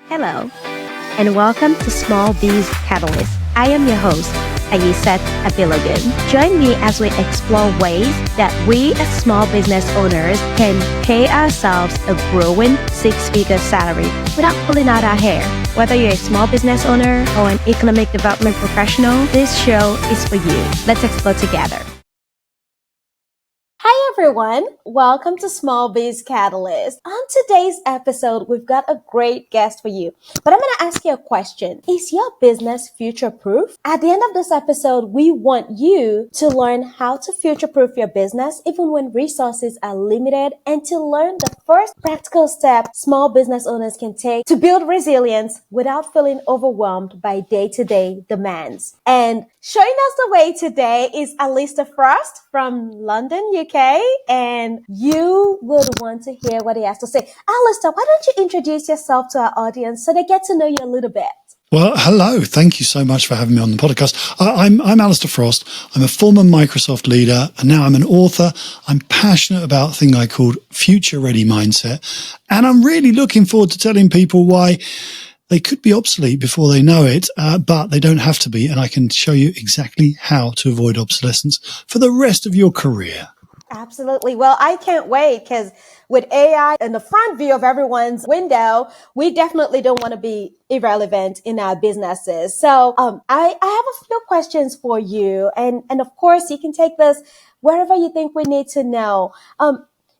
Hello, and welcome to Small Biz Catalyst. I am your host, Ayisat Abilogun. Join me as we explore ways that we as small business owners can pay ourselves a growing six-figure salary without pulling out our hair. Whether you're a small business owner or an economic development professional, this show is for you. Let's explore together. Hi everyone, welcome to Small Biz Catalyst. On today's episode, we've got a great guest for you. But I'm going to ask you a question. Is your business future-proof? At the end of this episode, we want you to learn how to future-proof your business even when resources are limited, and to learn the first practical step small business owners can take to build resilience without feeling overwhelmed by day-to-day demands. And showing us the way today is Allister Frost from London, UK, and you would want to hear what he has to say. Allister, why don't you introduce yourself to our audience so they get to know you a little bit? Well, hello. Thank you so much for having me on the podcast. I'm Allister Frost. I'm a former Microsoft leader, and now I'm an author. I'm passionate about a thing I call future ready mindset, and I'm really looking forward to telling people why they could be obsolete before they know it, but they don't have to be. And I can show you exactly how to avoid obsolescence for the rest of your career. Absolutely. Well, I can't wait, because with AI in the front view of everyone's window, we definitely don't want to be irrelevant in our businesses. So I have a few questions for you. And of course, you can take this wherever you think we need to know.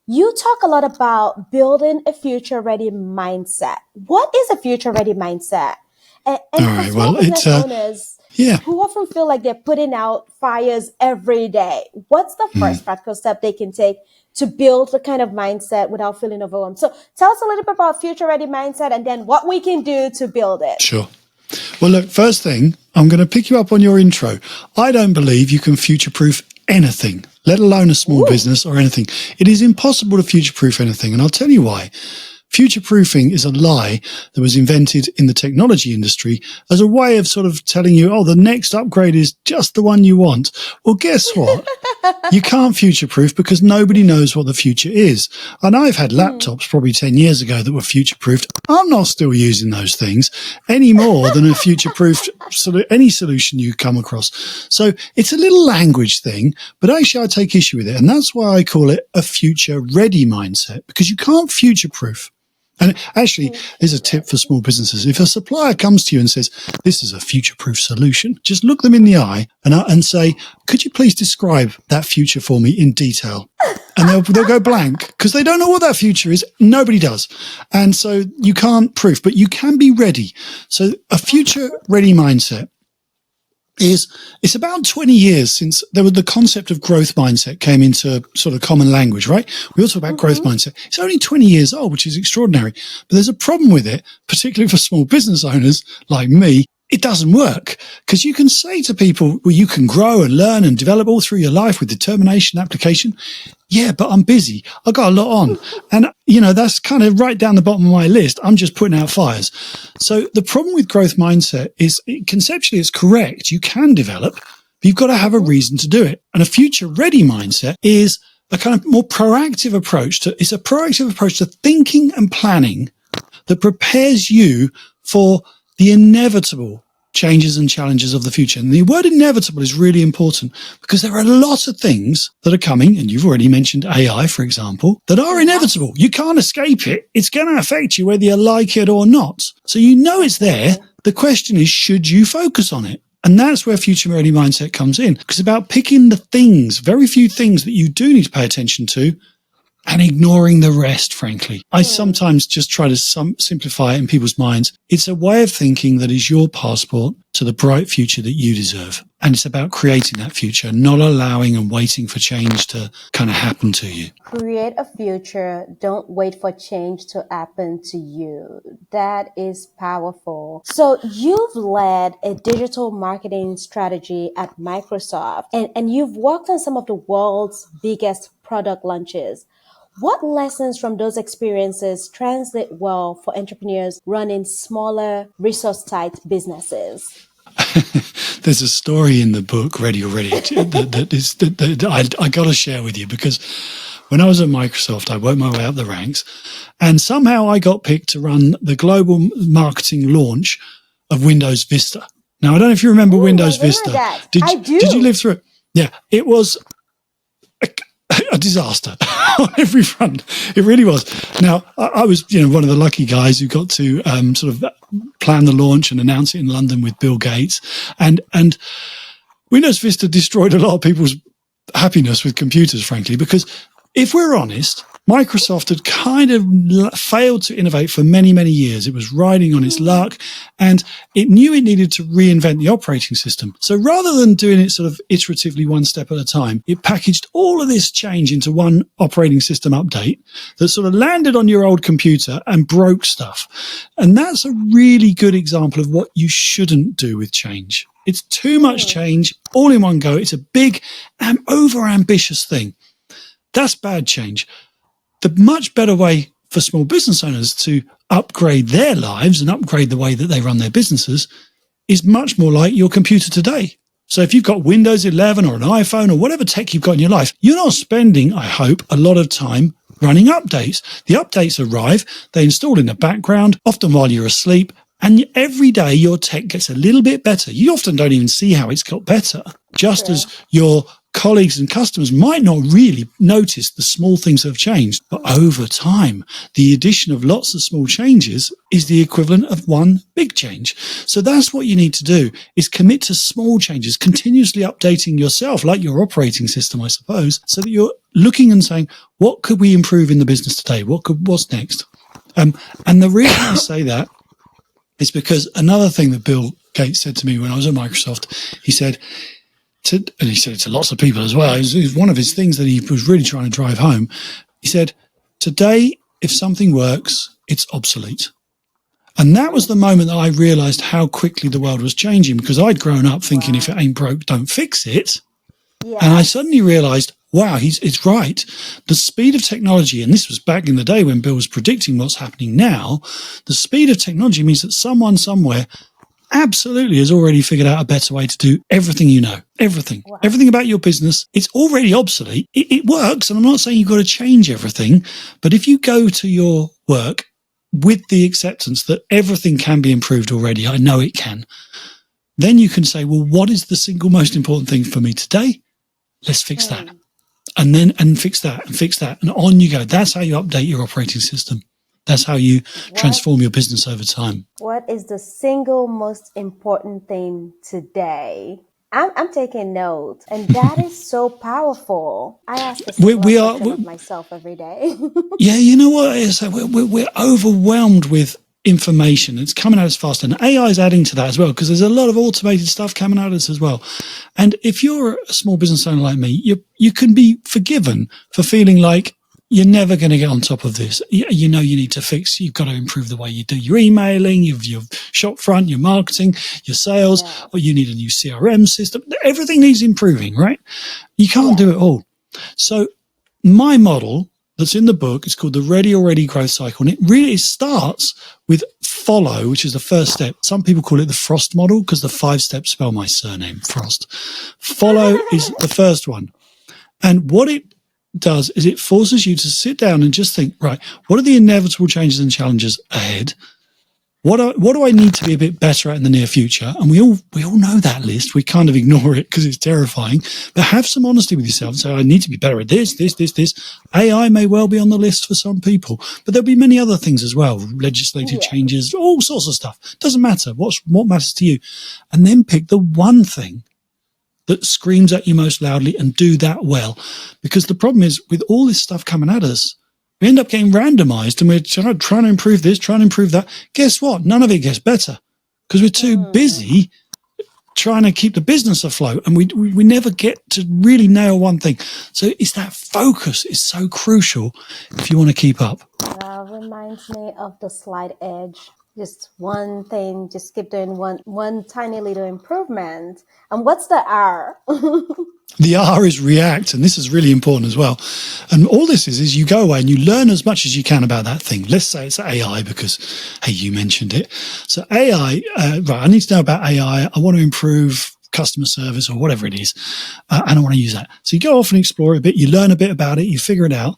You talk a lot about building a future-ready mindset. What is a future-ready mindset? And All right. Well, it's owners who often feel like they're putting out fires every day, what's the first practical step they can take to build the kind of mindset without feeling overwhelmed? So tell us a little bit about future-ready mindset, and then what we can do to build it. Sure. Well, look, first thing, I'm going to pick you up on your intro. I don't believe you can future-proof anything, let alone a small business or anything. It is impossible to future-proof anything, and I'll tell you why. Future-proofing is a lie that was invented in the technology industry as a way of sort of telling you, oh, the next upgrade is just the one you want. Well, guess what? You can't future-proof because nobody knows what the future is. And I've had laptops probably 10 years ago that were future-proofed. I'm not still using those things any more than a future-proofed any solution you come across. So it's a little language thing, but actually I take issue with it. And that's why I call it a future-ready mindset, because you can't future-proof. And actually, here's a tip for small businesses. If a supplier comes to you and says, this is a future-proof solution, just look them in the eye and say, could you please describe that future for me in detail? And they'll go blank because they don't know what that future is. Nobody does. And so you can't proof, but you can be ready. So a future-ready mindset it's about 20 years since the concept of growth mindset came into sort of common language, right? We all talk about growth mindset. It's only 20 years old, which is extraordinary. But there's a problem with it, particularly for small business owners like me. It doesn't work, because you can say to people, well, you can grow and learn and develop all through your life with determination, application. Yeah, but I'm busy. I've got a lot on. And, that's kind of right down the bottom of my list. I'm just putting out fires. So the problem with growth mindset is conceptually it's correct. You can develop, but you've got to have a reason to do it. And a future ready mindset is a kind of more proactive approach it's a proactive approach to thinking and planning that prepares you for the inevitable changes and challenges of the future. And the word inevitable is really important because there are lots of things that are coming, and you've already mentioned AI, for example, that are inevitable. You can't escape it. It's going to affect you whether you like it or not. So it's there. The question is, should you focus on it? And that's where future ready mindset comes in, because it's about picking the things, very few things that you do need to pay attention to, and ignoring the rest, frankly. I sometimes just try to simplify it in people's minds. It's a way of thinking that is your passport to the bright future that you deserve. And it's about creating that future, not allowing and waiting for change to kind of happen to you. Create a future. Don't wait for change to happen to you. That is powerful. So you've led a digital marketing strategy at Microsoft, and you've worked on some of the world's biggest product launches. What lessons from those experiences translate well for entrepreneurs running smaller, resource-tight businesses? There's a story in the book, Ready Already, that I got to share with you, because when I was at Microsoft, I worked my way up the ranks, and somehow I got picked to run the global marketing launch of Windows Vista. Now, I don't know if you remember Windows Vista. I do. Did you live through it? Yeah, it was a disaster on every front. It really was. Now, I was, one of the lucky guys who got to sort of plan the launch and announce it in London with Bill Gates. And Windows Vista destroyed a lot of people's happiness with computers, frankly, because if we're honest, Microsoft had kind of failed to innovate for many, many years. It was riding on its luck, and it knew it needed to reinvent the operating system. So rather than doing it sort of iteratively one step at a time, it packaged all of this change into one operating system update that sort of landed on your old computer and broke stuff. And that's a really good example of what you shouldn't do with change. It's too much change all in one go. It's a big and over-ambitious thing. That's bad change. The much better way for small business owners to upgrade their lives and upgrade the way that they run their businesses is much more like your computer today. So if you've got Windows 11 or an iPhone or whatever tech you've got in your life, you're not spending, I hope, a lot of time running updates. The updates arrive, they install in the background, often while you're asleep, and every day your tech gets a little bit better. You often don't even see how it's got better, just as your colleagues and customers might not really notice the small things that have changed. But over time, the addition of lots of small changes is the equivalent of one big change. So that's what you need to do, is commit to small changes, continuously updating yourself, like your operating system, I suppose, so that you're looking and saying, what could we improve in the business today? What's next? And the reason I say that is because another thing that Bill Gates said to me when I was at Microsoft, he said, and he said it to lots of people as well. It was one of his things that he was really trying to drive home. He said, today, if something works, it's obsolete. And that was the moment that I realized how quickly the world was changing, because I'd grown up thinking if it ain't broke, don't fix it. Yeah. And I suddenly realized, wow, it's right. The speed of technology, and this was back in the day when Bill was predicting what's happening now, the speed of technology means that someone somewhere absolutely has already figured out a better way to do everything you know. Everything. Wow. Everything about your business, it's already obsolete. It works, and I'm not saying you've got to change everything, but if you go to your work with the acceptance that everything can be improved already, I know it can, then you can say, well, what is the single most important thing for me today? Let's fix that. And fix that, and fix that, and on you go. That's how you update your operating system. That's how you transform your business over time. What is the single most important thing today? I'm taking notes, and that is so powerful. I ask this question of myself every day. Yeah, you know what it is? We're overwhelmed with information. It's coming at us fast, and AI is adding to that as well, because there's a lot of automated stuff coming at us as well. And if you're a small business owner like me, you can be forgiven for feeling like you're never going to get on top of this. You know, you need to fix, you've got to improve the way you do your emailing, your shop front, your marketing, your sales, or you need a new CRM system. Everything needs improving, right? You can't do it all. So my model that's in the book is called the Ready Already Growth Cycle. And it really starts with follow, which is the first step. Some people call it the Frost model because the 5 steps spell my surname, Frost. Follow is the first one. And what it does is it forces you to sit down and just think, right, what are the inevitable changes and challenges ahead? What do I need to be a bit better at in the near future? And we all know that list. We kind of ignore it because it's terrifying. But have some honesty with yourself and say, I need to be better at this. AI may well be on the list for some people, but there'll be many other things as well. Legislative changes, all sorts of stuff. Doesn't matter. What matters to you? And then pick the one thing that screams at you most loudly and do that well. Because the problem is, with all this stuff coming at us, we end up getting randomized, and we're trying to improve this, trying to improve that. Guess what? None of it gets better because we're too busy trying to keep the business afloat, and we never get to really nail one thing. So it's that focus is so crucial if you want to keep up. That reminds me of the slight edge. Just one thing, just keep doing one tiny little improvement. And what's the R? The R is react, and this is really important as well. And all this is you go away and you learn as much as you can about that thing. Let's say it's AI because, hey, you mentioned it. So AI, right, I need to know about AI. I want to improve customer service or whatever it is, and I want to use that. So you go off and explore it a bit, you learn a bit about it, you figure it out.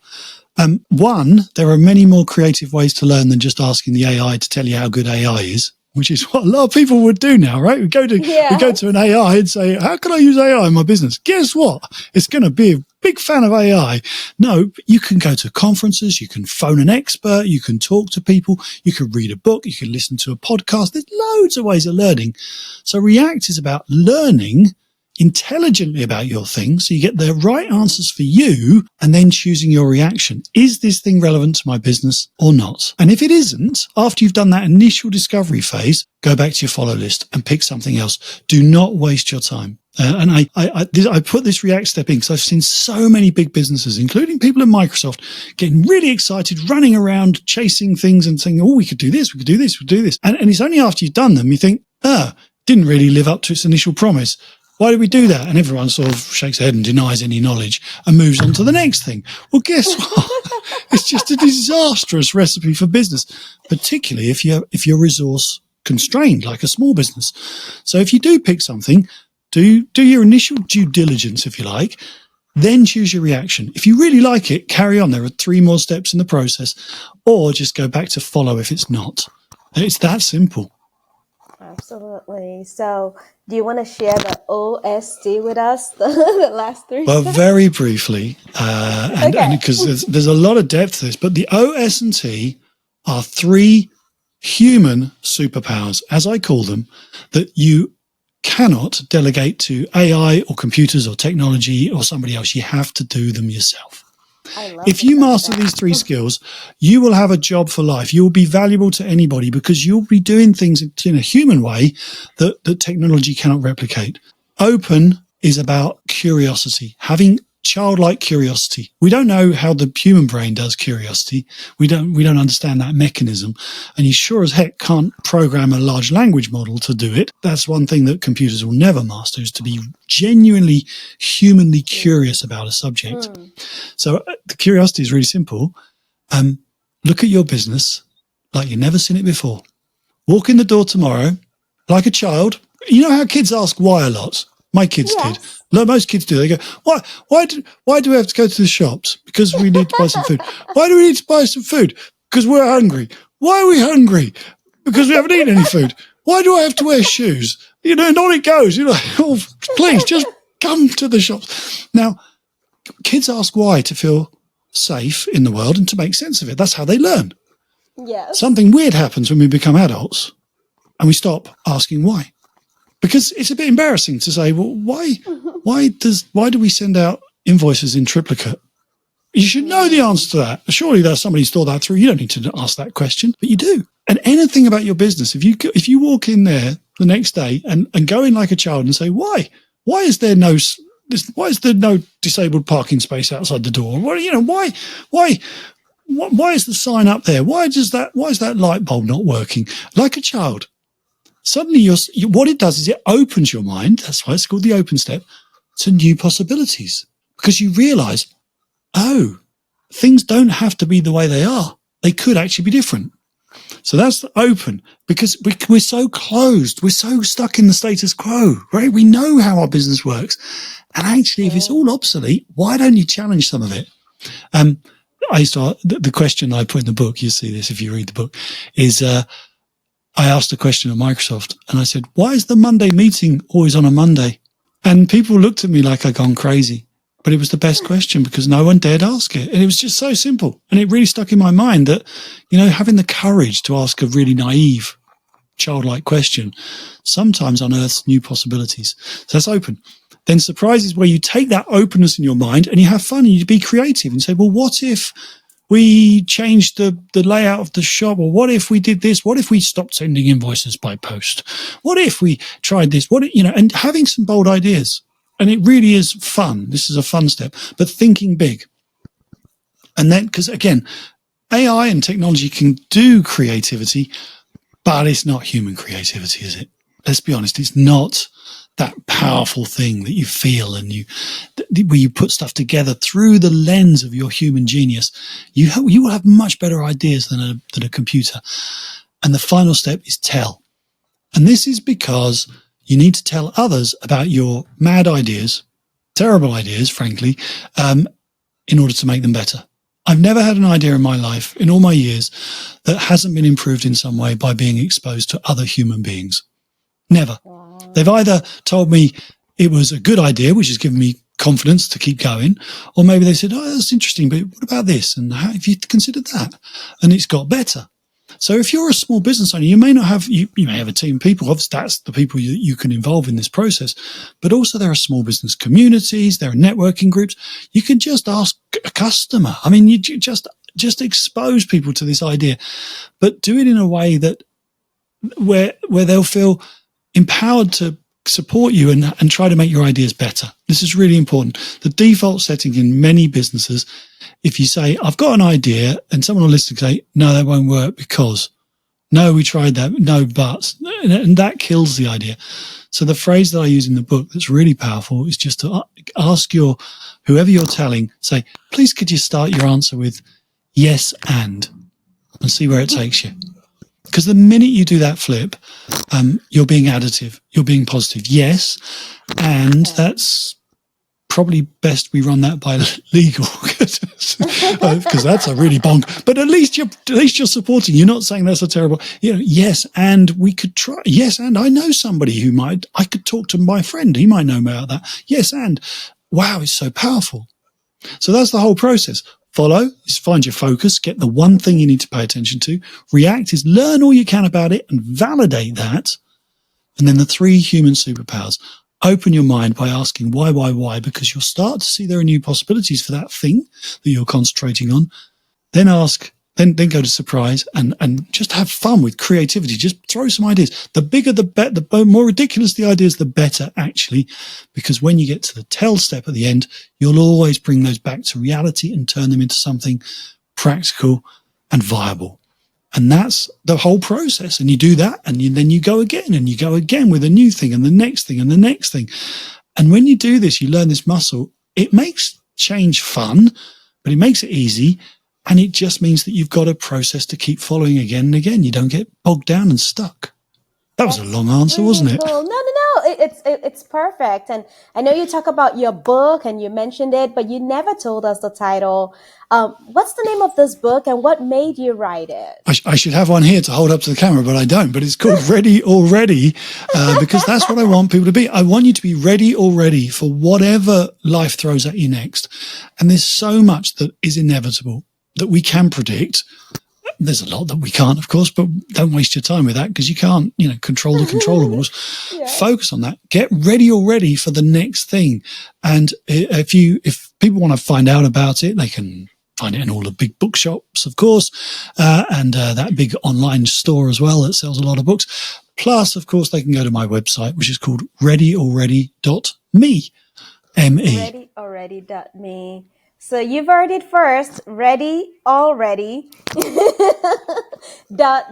There are many more creative ways to learn than just asking the AI to tell you how good AI is, which is what a lot of people would do now, right? We go to an AI and say, how can I use AI in my business? Guess what? It's going to be a big fan of AI. No, you can go to conferences, you can phone an expert, you can talk to people, you can read a book, you can listen to a podcast. There's loads of ways of learning. So React is about learning intelligently about your thing, so you get the right answers for you, and then choosing your reaction. Is this thing relevant to my business or not? And if it isn't, after you've done that initial discovery phase, go back to your follow list and pick something else. Do not waste your time. And I put this React step in because I've seen so many big businesses, including people at Microsoft, getting really excited, running around, chasing things and saying, oh, we could do this, we could do this, we could do this. And it's only after you've done them, you think, didn't really live up to its initial promise. Why did we do that? And everyone sort of shakes their head and denies any knowledge and moves on to the next thing. Well, guess what? It's just a disastrous recipe for business, particularly if you're resource constrained, like a small business. So if you do pick something, do your initial due diligence, if you like, then choose your reaction. If you really like it, carry on. There are 3 more steps in the process, or just go back to follow if it's not. It's that simple. Absolutely. So do you want to share the OST with us, the last 3? Well, very briefly, and because there's a lot of depth to this, but the OS&T are 3 human superpowers, as I call them, that you cannot delegate to AI or computers or technology or somebody else. You have to do them yourself. If you master these 3 skills, you will have a job for life. You will be valuable to anybody because you'll be doing things in a human way that technology cannot replicate. Open is about curiosity, having childlike curiosity. We don't know how the human brain does curiosity. We don't understand that mechanism. And you sure as heck can't program a large language model to do it. That's one thing that computers will never master, is to be genuinely humanly curious about a subject. So the curiosity is really simple. Look at your business like you've never seen it before. Walk in the door tomorrow like a child. You know how kids ask why a lot? My kids did. No, most kids do. They go, why do we have to go to the shops? Because we need to buy some food. Why do we need to buy some food? Because we're hungry. Why are we hungry? Because we haven't eaten any food. Why do I have to wear shoes? And on it goes. Oh, please, just come to the shops. Now, kids ask why to feel safe in the world and to make sense of it. That's how they learn. Yes. Something weird happens when we become adults and we stop asking why. Because it's a bit embarrassing to say, well, why do we send out invoices in triplicate? You should know the answer to that. Surely there's somebody's thought that through. You don't need to ask that question, but you do. And anything about your business, if you walk in there the next day and go in like a child and say, why is there no disabled parking space outside the door? Why is the sign up there? Why is that light bulb not working? Like a child. Suddenly, what it does is it opens your mind. That's why it's called the open step, to new possibilities, because you realize, things don't have to be the way they are. They could actually be different. So that's the open, because we're so closed. We're so stuck in the status quo, right? We know how our business works. And actually, if it's all obsolete, why don't you challenge some of it? The question I put in the book, you'll see this if you read the book, is, I asked a question at Microsoft and I said, why is the Monday meeting always on a Monday? And people looked at me like I'd gone crazy, but it was the best question because no one dared ask it. And it was just so simple. And it really stuck in my mind that, having the courage to ask a really naive, childlike question sometimes unearths new possibilities. So that's open. Then surprise is where you take that openness in your mind and you have fun and you be creative and say, well, what if we changed the layout of the shop? Or what if we did this? What if we stopped sending invoices by post? What if we tried this? And having some bold ideas. And it really is fun. This is a fun step, but thinking big. And then, because again, AI and technology can do creativity, but it's not human creativity, is it? Let's be honest. It's not that powerful thing that you feel and where you put stuff together through the lens of your human genius. You will have much better ideas than a computer. And the final step is tell. And this is because You need to tell others about your mad ideas, terrible ideas, frankly, in order to make them better. I've never had an idea in my life, in all my years, that hasn't been improved in some way by being exposed to other human beings. Never. Wow. They've either told me it was a good idea, which has given me confidence to keep going, or maybe they said, oh, that's interesting, but what about this? And how have you considered that? And it's got better. So if you're a small business owner, you may not have, you may have a team of people. Obviously, that's the people you can involve in this process. But also there are small business communities, there are networking groups. You can just ask a customer. I mean, you just expose people to this idea, but do it in a way that where they'll feel empowered to support you and try to make your ideas better. This is really important. The default setting in many businesses, if you say, I've got an idea, and someone will listen and say, no, that won't work because, no, we tried that, no, but, and that kills the idea. So the phrase that I use in the book that's really powerful is just to ask whoever you're telling, say, please could you start your answer with yes and see where it takes you. Because the minute you do that flip, you're being additive, you're being positive. Yes, and that's probably best we run that by legal, because that's a really bonk. But at least you're supporting. You're not saying that's a terrible. Yes, and we could try. Yes, and I know somebody who might. I could talk to my friend. He might know about that. Yes, and wow, it's so powerful. So that's the whole process. Follow is find your focus, get the one thing you need to pay attention to. React is learn all you can about it and validate that. And then the 3 human superpowers. Open your mind by asking why, because you'll start to see there are new possibilities for that thing that you're concentrating on. Then then go to surprise and just have fun with creativity. Just throw some ideas. The bigger the better, the more ridiculous the ideas, the better actually, because when you get to the tell step at the end, you'll always bring those back to reality and turn them into something practical and viable. And that's the whole process. And you do that, and then you go again, and you go again with a new thing and the next thing and the next thing. And when you do this, you learn this muscle. It makes change fun, but it makes it easy. And it just means that you've got a process to keep following again and again. You don't get bogged down and stuck. That was a long answer, wasn't it? Cool. No. It's perfect. And I know you talk about your book and you mentioned it, but you never told us the title. What's the name of this book and what made you write it? I should have one here to hold up to the camera, but I don't. But it's called Ready Already because that's what I want people to be. I want you to be ready already for whatever life throws at you next. And there's so much that is inevitable that we can predict. There's a lot that we can't, of course, but don't waste your time with that because you can't, control the controllables. Yeah. Focus on that. Get ready already for the next thing. And if people want to find out about it, they can find it in all the big bookshops, of course, and that big online store as well that sells a lot of books. Plus, of course, they can go to my website, which is called readyalready.me. M-E. Readyalready.me. So you've heard it first, Ready Already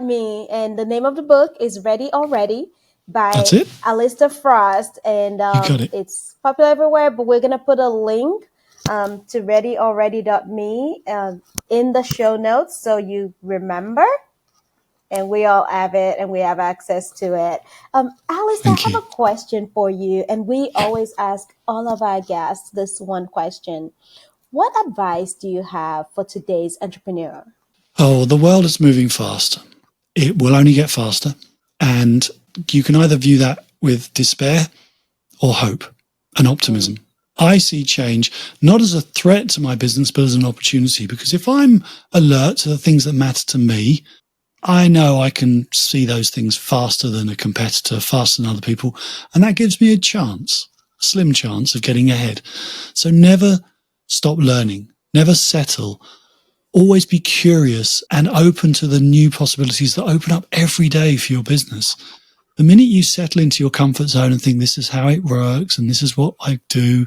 .me. And the name of the book is Ready Already by Allister Frost. And it's popular everywhere, but we're going to put a link to readyalready.me in the show notes so you remember. And we all have it and we have access to it. Alice, I have a question for you. And we always ask all of our guests this one question. What advice do you have for today's entrepreneur? Oh, the world is moving fast. It will only get faster. And you can either view that with despair or hope and optimism. I see change not as a threat to my business, but as an opportunity. Because if I'm alert to the things that matter to me, I know I can see those things faster than a competitor, faster than other people. And that gives me a slim chance of getting ahead. So never stop learning, never settle, always be curious and open to the new possibilities that open up every day for your business. The minute you settle into your comfort zone and think this is how it works and this is what I do,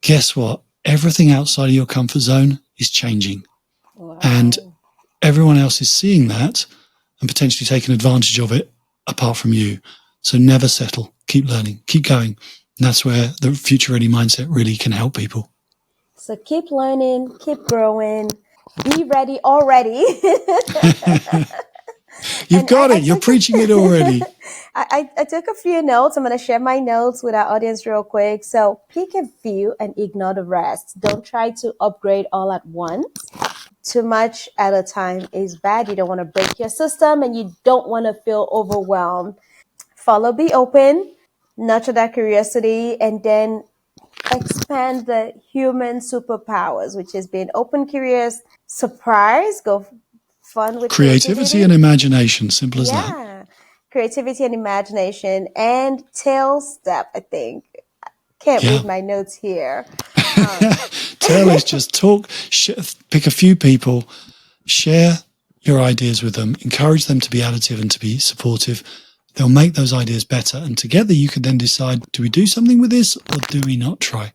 guess what? Everything outside of your comfort zone is changing. Wow. And everyone else is seeing that and potentially taking advantage of it apart from you. So never settle, keep learning, keep going. And that's where the future ready mindset really can help people. So keep learning, keep growing, be ready already. You've got it. You're preaching it already. I took a few notes. I'm going to share my notes with our audience real quick. So pick a few and ignore the rest. Don't try to upgrade all at once. Too much at a time is bad. You don't want to break your system and you don't want to feel overwhelmed. Follow, be open, nurture that curiosity, and then expand the human superpowers, which is being open, curious, surprise, go fun with Creativity and imagination, simple as that. Yeah, creativity and imagination, and tail step, I think. Can't Yeah. read my notes here. Tell is just talk, pick a few people, share your ideas with them, encourage them to be additive and to be supportive. They'll make those ideas better. And together you can then decide, do we do something with this or do we not try?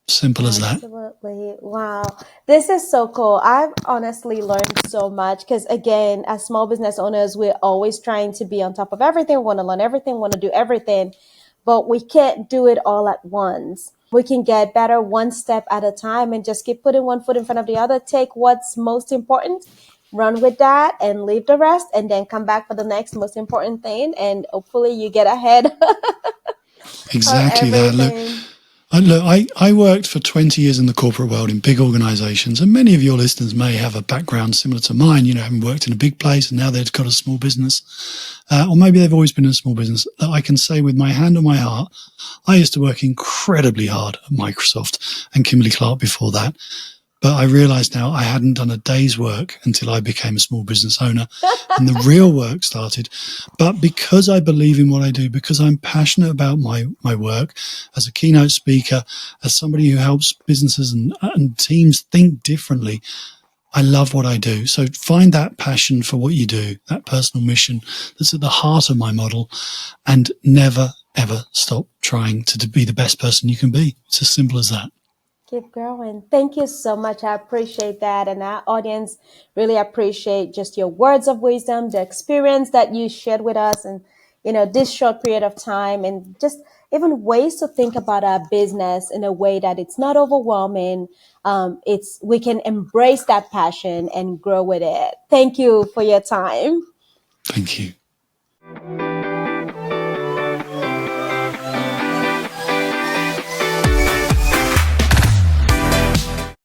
Simple as that. Absolutely. Wow. This is so cool. I've honestly learned so much because, again, as small business owners, we're always trying to be on top of everything. We want to learn everything, want to do everything, but we can't do it all at once. We can get better one step at a time and just keep putting one foot in front of the other. Take what's most important, run with that, and leave the rest, and then come back for the next most important thing. And hopefully, you get ahead. Exactly that. Look, I worked for 20 years in the corporate world in big organizations, and many of your listeners may have a background similar to mine, having worked in a big place and now they've got a small business, or maybe they've always been in a small business. That I can say with my hand on my heart, I used to work incredibly hard at Microsoft and Kimberly-Clark before that. But I realized now I hadn't done a day's work until I became a small business owner and the real work started. But because I believe in what I do, because I'm passionate about my work as a keynote speaker, as somebody who helps businesses and teams think differently, I love what I do. So find that passion for what you do, that personal mission that's at the heart of my model, and never, ever stop trying to be the best person you can be. It's as simple as that. Keep growing. Thank you so much. I appreciate that. And our audience really appreciate just your words of wisdom, the experience that you shared with us and, this short period of time and just even ways to think about our business in a way that it's not overwhelming. We can embrace that passion and grow with it. Thank you for your time. Thank you.